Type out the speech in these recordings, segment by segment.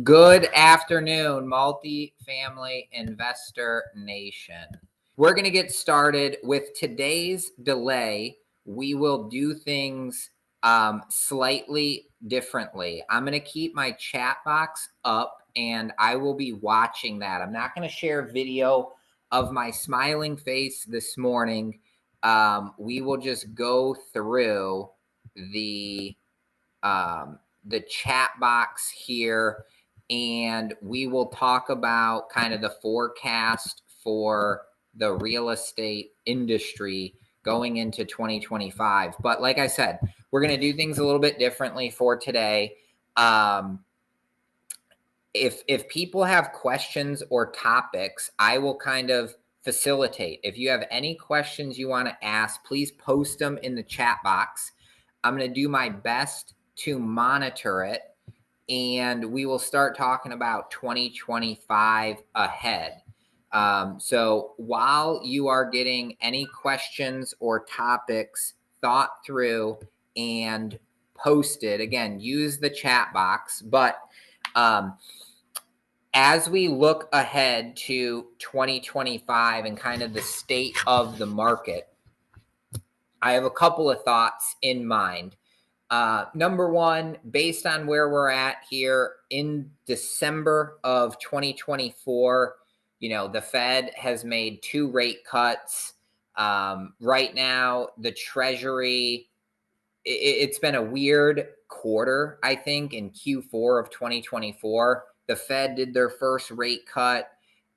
Good afternoon, Multifamily Investor Nation. We're going to get started with today's delay. We will do things slightly differently. I'm going to keep my chat box up and I will be watching that. I'm not going to share video of my smiling face this morning. We will just go through the chat box here, and we will talk about kind of the forecast for the real estate industry going into 2025. But like I said, we're going to do things a little bit differently for today. If people have questions or topics, I will kind of facilitate. If you have any questions you want to ask, please post them in the chat box. I'm going to do my best to monitor it, and we will start talking about 2025 ahead. So while you are getting any questions or topics thought through and posted, again, use the chat box. But as we look ahead to 2025 and kind of the state of the market, I have a couple of thoughts in mind. Number one, based on where we're at here in December of 2024, the Fed has made 2 rate cuts. Right now, the Treasury, it's been a weird quarter, I think, in Q4 of 2024. The Fed did their first rate cut,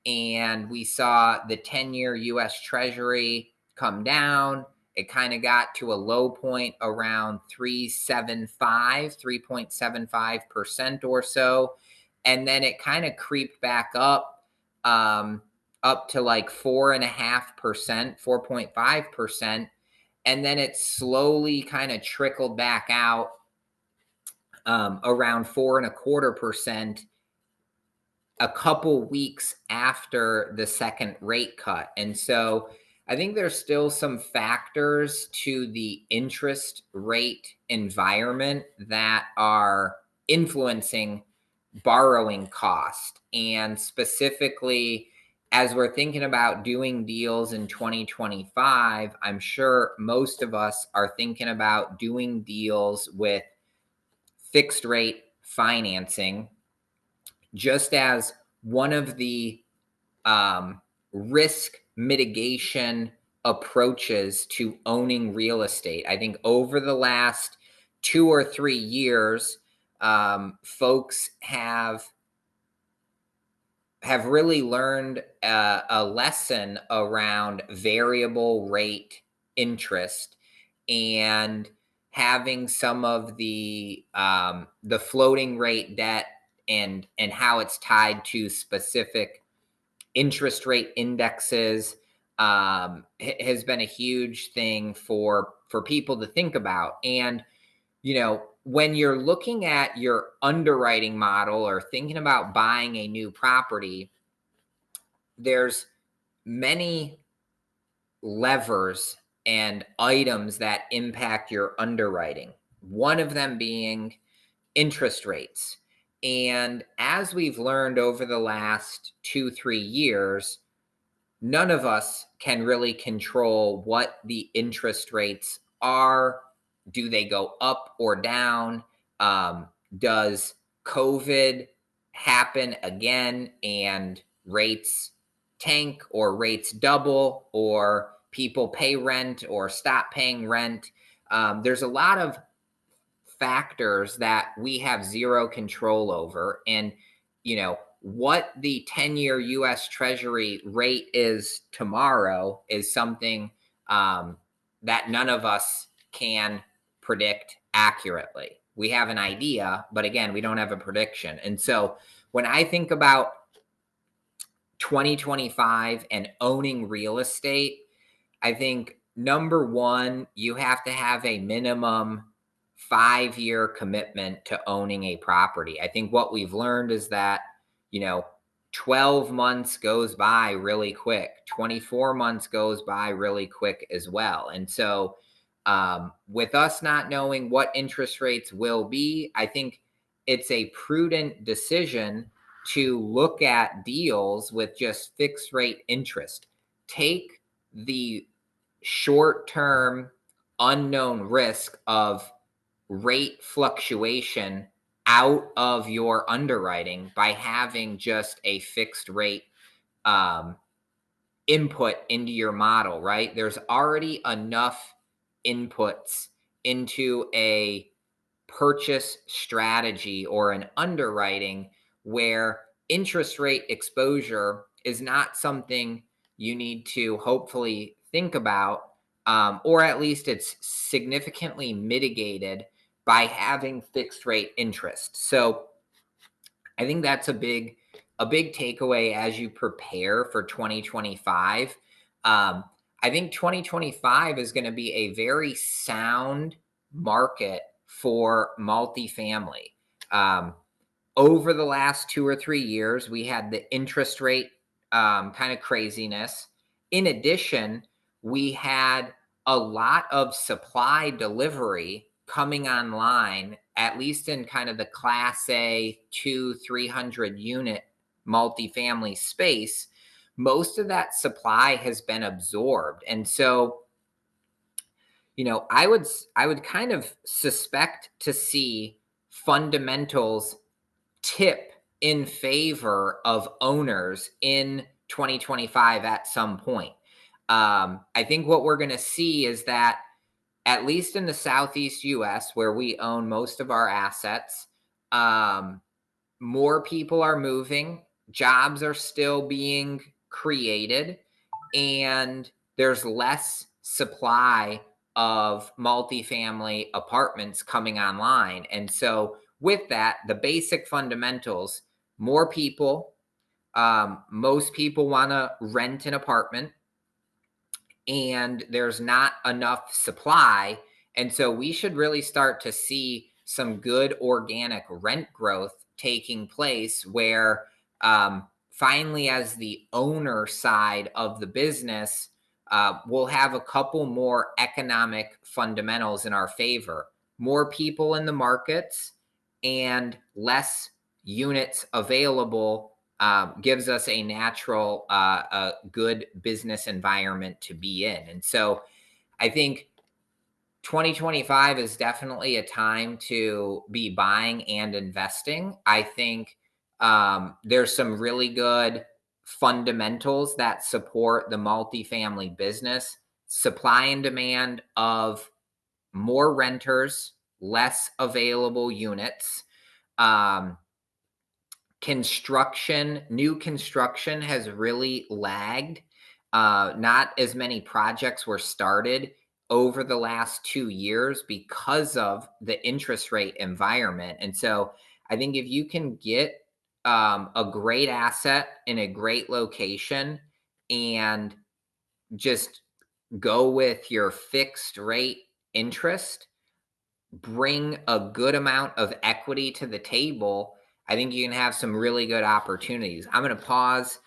and we saw the 10-year U.S. Treasury come down. It kind of got to a low point around 3.75% or so. And then it kind of creeped back up to like 4.5%, 4.5%. And then it slowly kind of trickled back out around 4.25% a couple weeks after the second rate cut. And so I think there's still some factors to the interest rate environment that are influencing borrowing cost. And specifically, as we're thinking about doing deals in 2025, I'm sure most of us are thinking about doing deals with fixed rate financing, just as one of the risk mitigation approaches to owning real estate. I think over the last 2 or 3 years, folks have really learned a lesson around variable rate interest and having some of the floating rate debt and how it's tied to specific interest rate indexes has been a huge thing for people to think about. And, when you're looking at your underwriting model or thinking about buying a new property, there's many levers and items that impact your underwriting. One of them being interest rates. And as we've learned over the last 2-3 years, none of us can really control what the interest rates are. Do they go up or down? Does COVID happen again and rates tank or rates double, or people pay rent or stop paying rent? There's a lot of factors that we have zero control over. And, what the 10-year U.S. Treasury rate is tomorrow is something that none of us can predict accurately. We have an idea, but again, we don't have a prediction. And so when I think about 2025 and owning real estate, I think number one, you have to have a minimum 5-year commitment to owning a property. I think what we've learned is that, 12 months goes by really quick. 24 months goes by really quick as well. And so with us not knowing what interest rates will be, I think it's a prudent decision to look at deals with just fixed rate interest. Take the short term unknown risk of rate fluctuation out of your underwriting by having just a fixed rate um, input into your model, right? There's already enough inputs into a purchase strategy or an underwriting where interest rate exposure is not something you need to hopefully think about, or at least it's significantly mitigated by having fixed rate interest. So I think that's a big takeaway as you prepare for 2025. I think 2025 is going to be a very sound market for multifamily. Um, Over the last 2 or 3 years, we had the interest rate kind of craziness. In addition, we had a lot of supply delivery coming online, at least in kind of the Class A 300 unit multifamily space. Most of that supply has been absorbed. And so, I would kind of suspect to see fundamentals tip in favor of owners in 2025 at some point. I think what we're going to see is that, at least in the Southeast US, where we own most of our assets, um, more people are moving, jobs are still being created, and there's less supply of multifamily apartments coming online. And so, with that, the basic fundamentals, more people, most people want to rent an apartment, and there's not enough supply. And so we should really start to see some good organic rent growth taking place where, finally, as the owner side of the business, we'll have a couple more economic fundamentals in our favor. More people in the markets and less units available gives us a natural, a good business environment to be in. And so I think 2025 is definitely a time to be buying and investing. I think there's some really good fundamentals that support the multifamily business, supply and demand of more renters, less available units. Um, New construction has really lagged. Not as many projects were started over the last 2 years because of the interest rate environment. And so I think if you can get a great asset in a great location and just go with your fixed rate interest, bring a good amount of equity to the table, I think you can have some really good opportunities. I'm going to pause,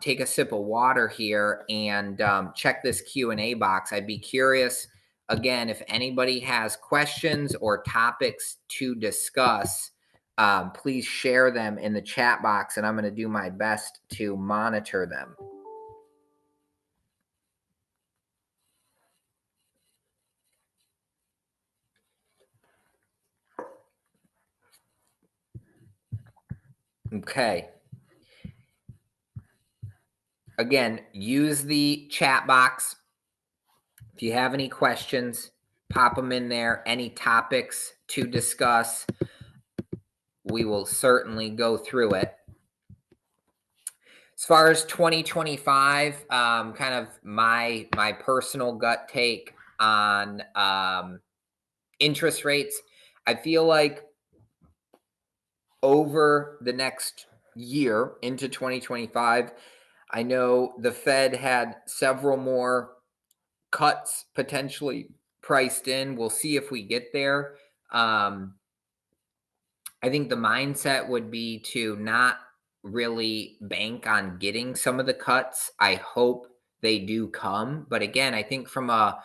take a sip of water here, and check this Q&A box. I'd be curious, again, if anybody has questions or topics to discuss, please share them in the chat box, and I'm going to do my best to monitor them. Okay. Again, use the chat box. If you have any questions, pop them in there. Any topics to discuss, we will certainly go through it. As far as 2025, kind of my personal gut take on interest rates, I feel like over the next year into 2025, I know the Fed had several more cuts potentially priced in. We'll see if we get there. I think the mindset would be to not really bank on getting some of the cuts. I hope they do come. But again, I think from a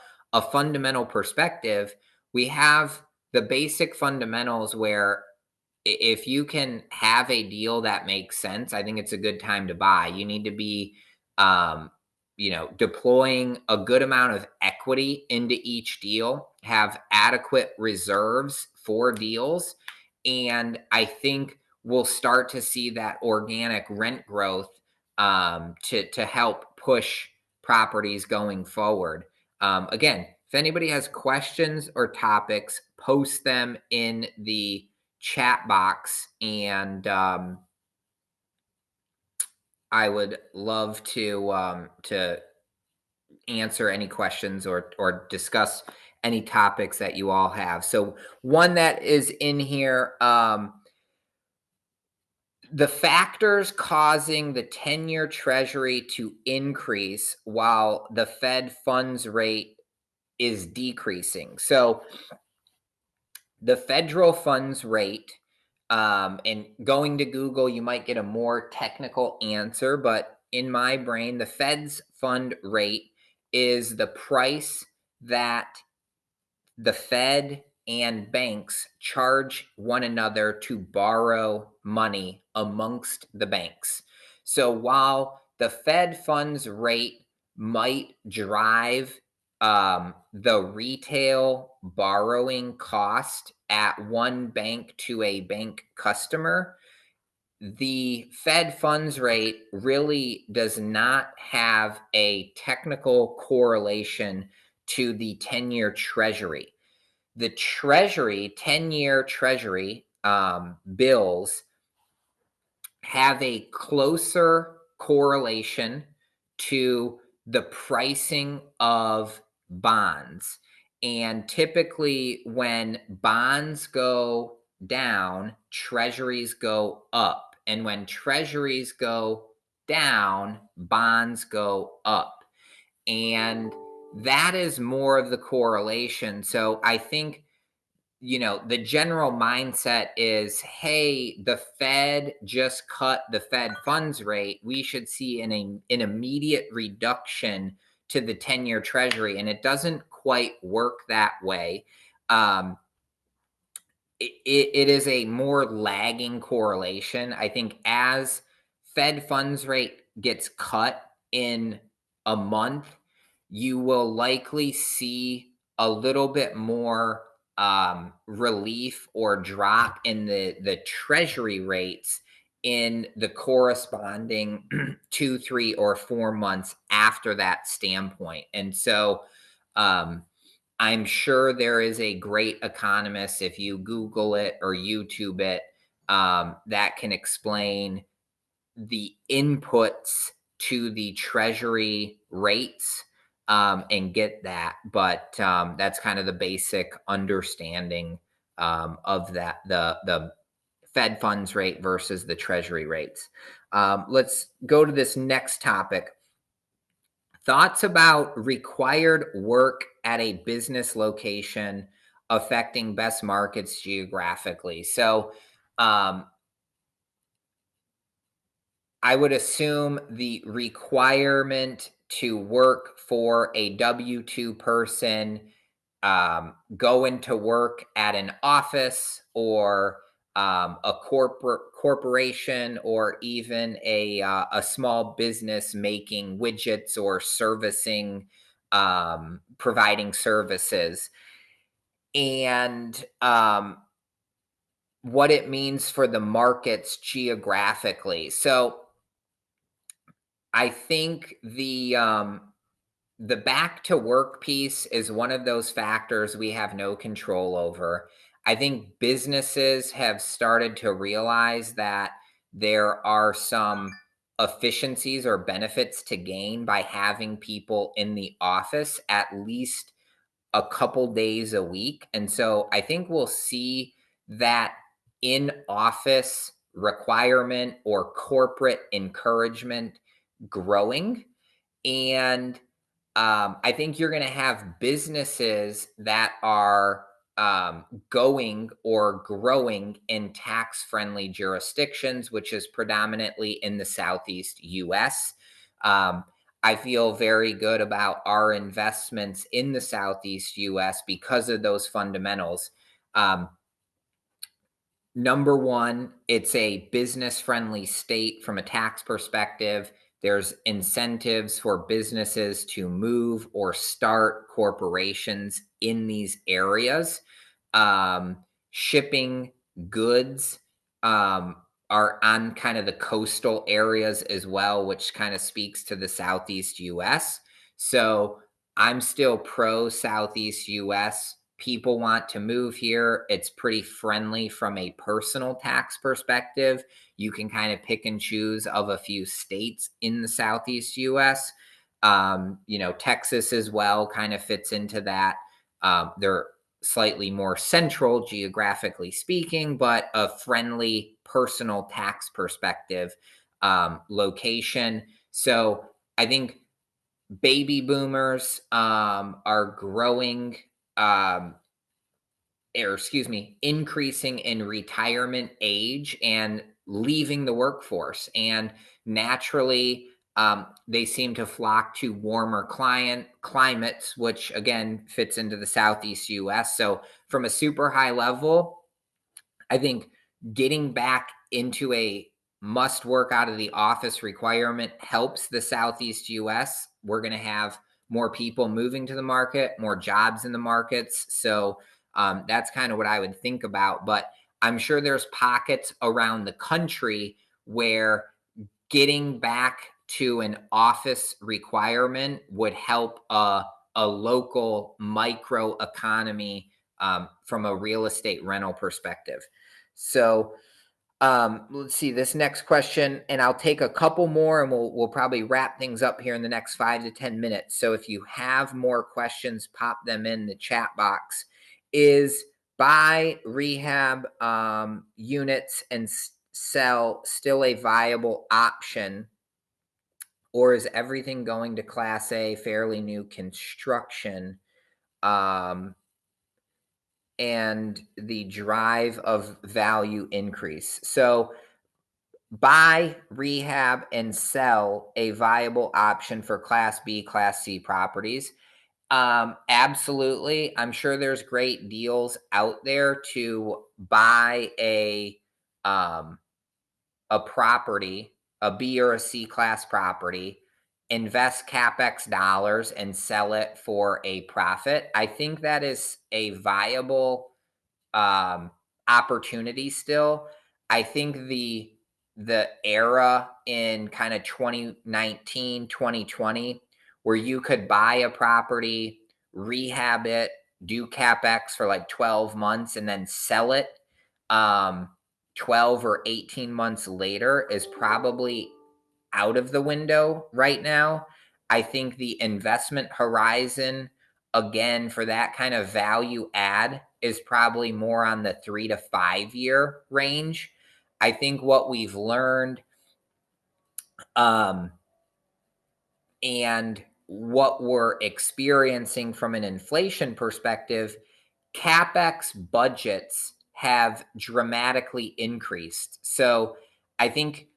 fundamental perspective, we have the basic fundamentals where if you can have a deal that makes sense, I think it's a good time to buy. You need to be, um, deploying a good amount of equity into each deal, have adequate reserves for deals. And I think we'll start to see that organic rent growth to help push properties going forward. Again, if anybody has questions or topics, post them in the chat box, and I would love to answer any questions or discuss any topics that you all have. So one that is in here, the factors causing the 10-year treasury to increase while the Fed funds rate is decreasing. So the federal funds rate, and going to Google, you might get a more technical answer, but in my brain, the Fed's fund rate is the price that the Fed and banks charge one another to borrow money amongst the banks. So while the Fed funds rate might drive the retail borrowing cost at one bank to a bank customer, the Fed funds rate really does not have a technical correlation to the 10-year treasury. The treasury, 10-year treasury bills have a closer correlation to the pricing of bonds. And typically, when bonds go down, treasuries go up. And when treasuries go down, bonds go up. And that is more of the correlation. So I think the general mindset is, hey, the Fed just cut the Fed funds rate. We should see an immediate reduction to the 10-year treasury. And it doesn't quite work that way. Um, it is a more lagging correlation. I think as Fed funds rate gets cut in a month, you will likely see a little bit more relief or drop in the treasury rates in the corresponding 2, 3, or 4 months after that standpoint. And so I'm sure there is a great economist, if you Google it or YouTube it, that can explain the inputs to the treasury rates, and get that. But that's kind of the basic understanding of that, the Fed funds rate versus the treasury rates. Let's go to this next topic. Thoughts about required work at a business location affecting best markets geographically. So, um, I would assume the requirement to work for a W-2 person, go into work at an office or a corporation, or even a small business making widgets or servicing, providing services, and what it means for the markets geographically. So I think the back to work piece is one of those factors we have no control over. I think businesses have started to realize that there are some efficiencies or benefits to gain by having people in the office at least a couple days a week. And so I think we'll see that in office requirement or corporate encouragement growing. And I think you're going to have businesses that are going or growing in tax friendly jurisdictions, which is predominantly in the Southeast US. Um, I feel very good about our investments in the Southeast US because of those fundamentals. Um, Number one, it's a business friendly state from a tax perspective. There's incentives for businesses to move or start corporations in these areas. Shipping goods um, are on kind of the coastal areas as well, which kind of speaks to the Southeast US. So I'm still pro Southeast US. People want to move here. It's pretty friendly from a personal tax perspective. You can kind of pick and choose of a few states in the Southeast US. Texas as well kind of fits into that. They're slightly more central geographically speaking, but a friendly personal tax perspective location. So I think baby boomers are growing, um, or excuse me, increasing in retirement age and leaving the workforce. And naturally, they seem to flock to warmer climates, which again fits into the Southeast US. So, from a super high level, I think getting back into a must work out of the office requirement helps the Southeast US. We're going to have more people moving to the market, more jobs in the markets. So that's kind of what I would think about. But I'm sure there's pockets around the country where getting back to an office requirement would help a local micro economy from a real estate rental perspective. So let's see this next question, and I'll take a couple more, and we'll probably wrap things up here in the next 5 to 10 minutes. So if you have more questions, pop them in the chat box. Is buy rehab units and sell still a viable option, or is everything going to Class A, fairly new construction? Um, and the drive of value increase. So buy, rehab, and sell a viable option for Class B, Class C properties. Absolutely. I'm sure there's great deals out there to buy um, a property, a B or a C class property, invest capex dollars and sell it for a profit. I think that is a viable um, opportunity still. I think the era in kind of 2019, 2020, where you could buy a property, rehab it, do capex for like 12 months and then sell it um 12 or 18 months later is probably out of the window right now. I think the investment horizon, again, for that kind of value add is probably more on the 3 to 5 year range. I think what we've learned um, and what we're experiencing from an inflation perspective, capex budgets have dramatically increased. So I think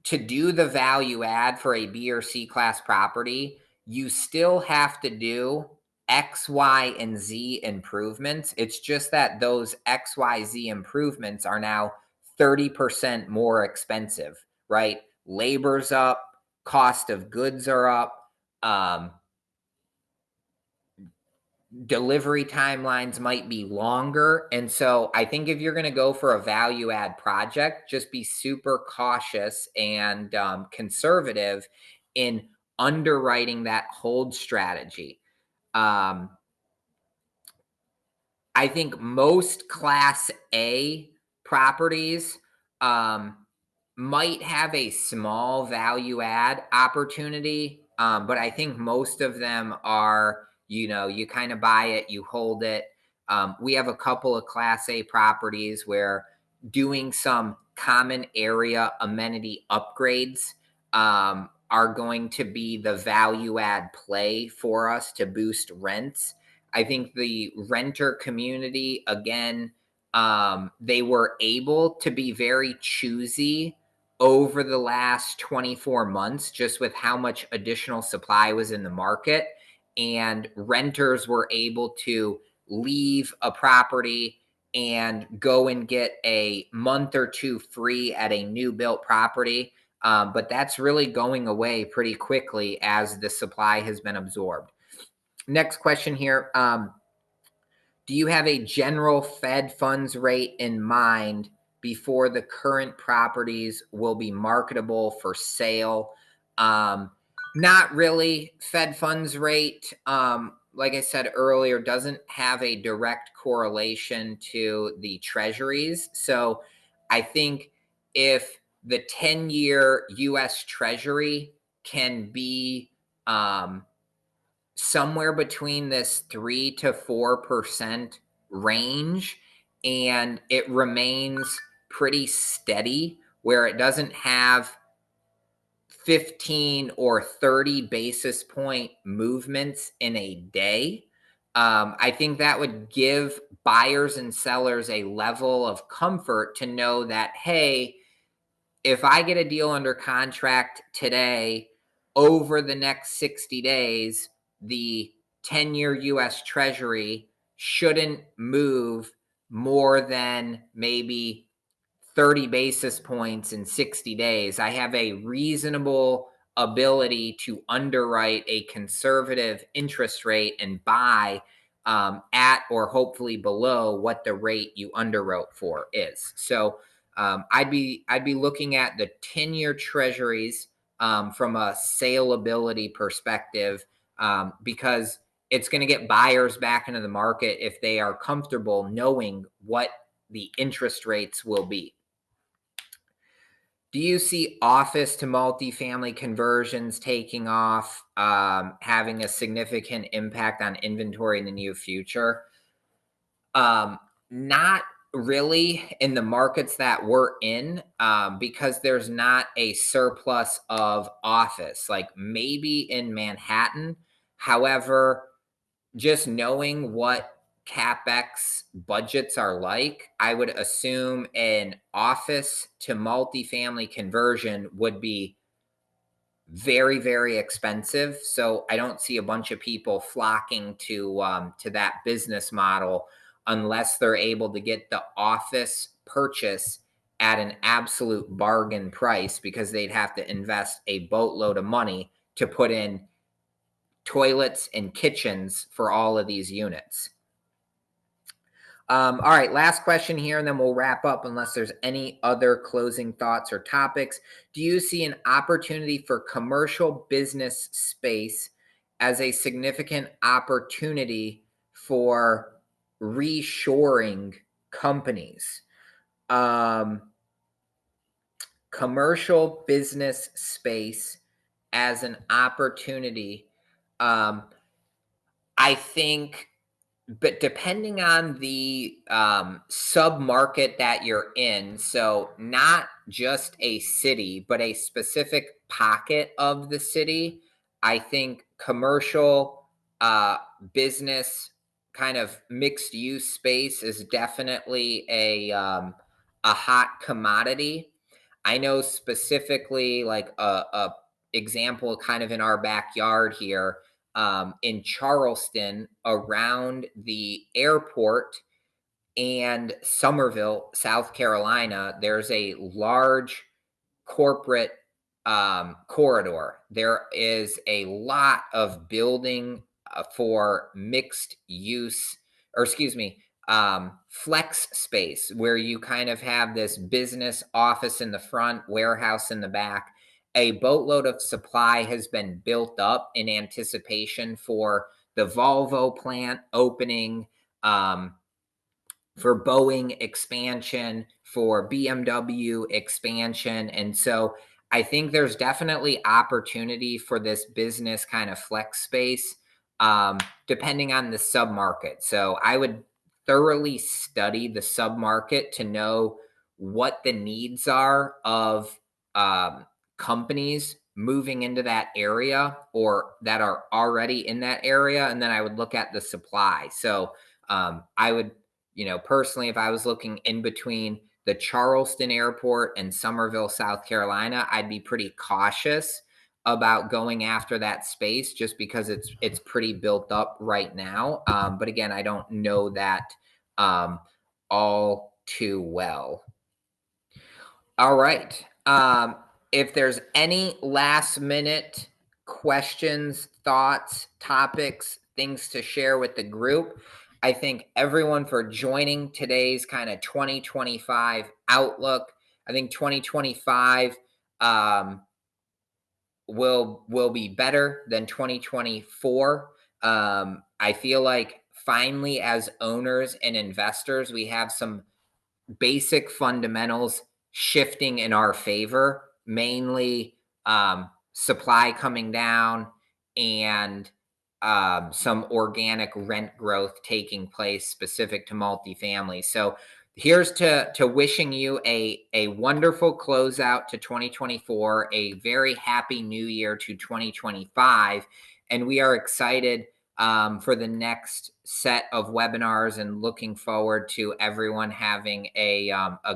to do the value add for a B or C class property, you still have to do X, Y, and Z improvements. It's just that those X, Y, Z improvements are now 30% more expensive, right? Labor's up, cost of goods are up, um, delivery timelines might be longer. And so I think if you're going to go for a value add project, just be super cautious and conservative in underwriting that hold strategy. Um, I think most Class A properties um, might have a small value add opportunity, but I think most of them are, you kind of buy it, you hold it. We have a couple of Class A properties where doing some common area amenity upgrades are going to be the value add play for us to boost rents. I think the renter community, again, they were able to be very choosy over the last 24 months, just with how much additional supply was in the market. And renters were able to leave a property and go and get a month or two free at a new built property. But that's really going away pretty quickly as the supply has been absorbed. Next question here. Do you have a general Fed funds rate in mind before the current properties will be marketable for sale? Um, Not really. Fed funds rate, like I said earlier, doesn't have a direct correlation to the treasuries. So I think if the 10-year US Treasury can be somewhere between this 3 to 4% range, and it remains pretty steady where it doesn't have 15 or 30 basis point movements in a day. I think that would give buyers and sellers a level of comfort to know that, hey, if I get a deal under contract today, over the next 60 days, the 10-year US Treasury shouldn't move more than maybe 30 basis points in 60 days. I have a reasonable ability to underwrite a conservative interest rate and buy at or hopefully below what the rate you underwrote for is. So I'd be looking at the 10-year treasuries from a saleability perspective, because it's going to get buyers back into the market if they are comfortable knowing what the interest rates will be. Do you see office to multifamily conversions taking off, having a significant impact on inventory in the near future? Not really in the markets that we're in, because there's not a surplus of office, like maybe in Manhattan. However, just knowing what CapEx budgets are like, I would assume an office to multifamily conversion would be very, very expensive. So I don't see a bunch of people flocking to that business model unless they're able to get the office purchase at an absolute bargain price, because they'd have to invest a boatload of money to put in toilets and kitchens for all of these units. All right, last question here, and then we'll wrap up unless there's any other closing thoughts or topics. Do you see an opportunity for commercial business space as a significant opportunity for reshoring companies? Um, Commercial business space as an opportunity. Um, I think, but depending on the sub market that you're in, so not just a city, but a specific pocket of the city, I think commercial, uh, business, kind of mixed use space is definitely a hot commodity. I know specifically, like a example kind of in our backyard here, in Charleston around the airport and Somerville, South Carolina, there's a large corporate corridor. There is a lot of building for mixed use, or excuse me, flex space, where you kind of have this business office in the front, warehouse in the back. A boatload of supply has been built up in anticipation for the Volvo plant opening. For Boeing expansion, for BMW expansion. And so I think there's definitely opportunity for this business kind of flex space, depending on the submarket. So I would thoroughly study the submarket to know what the needs are of companies moving into that area or that are already in that area. And then I would look at the supply. So I would, personally, if I was looking in between the Charleston airport and Somerville, South Carolina, I'd be pretty cautious about going after that space just because it's pretty built up right now. But again, I don't know that um, all too well. All right. If there's any last minute questions, thoughts, topics, things to share with the group, I thank everyone for joining today's kind of 2025 outlook. I think 2025 um, will be better than 2024. I feel like finally, as owners and investors, we have some basic fundamentals shifting in our favor, mainly supply coming down and some organic rent growth taking place specific to multifamily. So here's to wishing you a wonderful closeout to 2024, a very happy new year to 2025. And we are excited for the next set of webinars and looking forward to everyone having a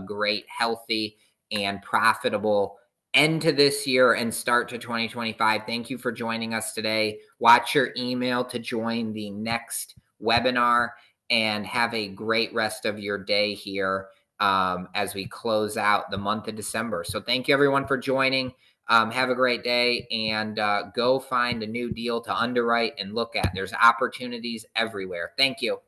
great, healthy, and profitable end to this year and start to 2025. Thank you for joining us today. Watch your email to join the next webinar and have a great rest of your day here as we close out the month of December. So thank you everyone for joining. Have a great day and go find a new deal to underwrite and look at. There's opportunities everywhere. Thank you.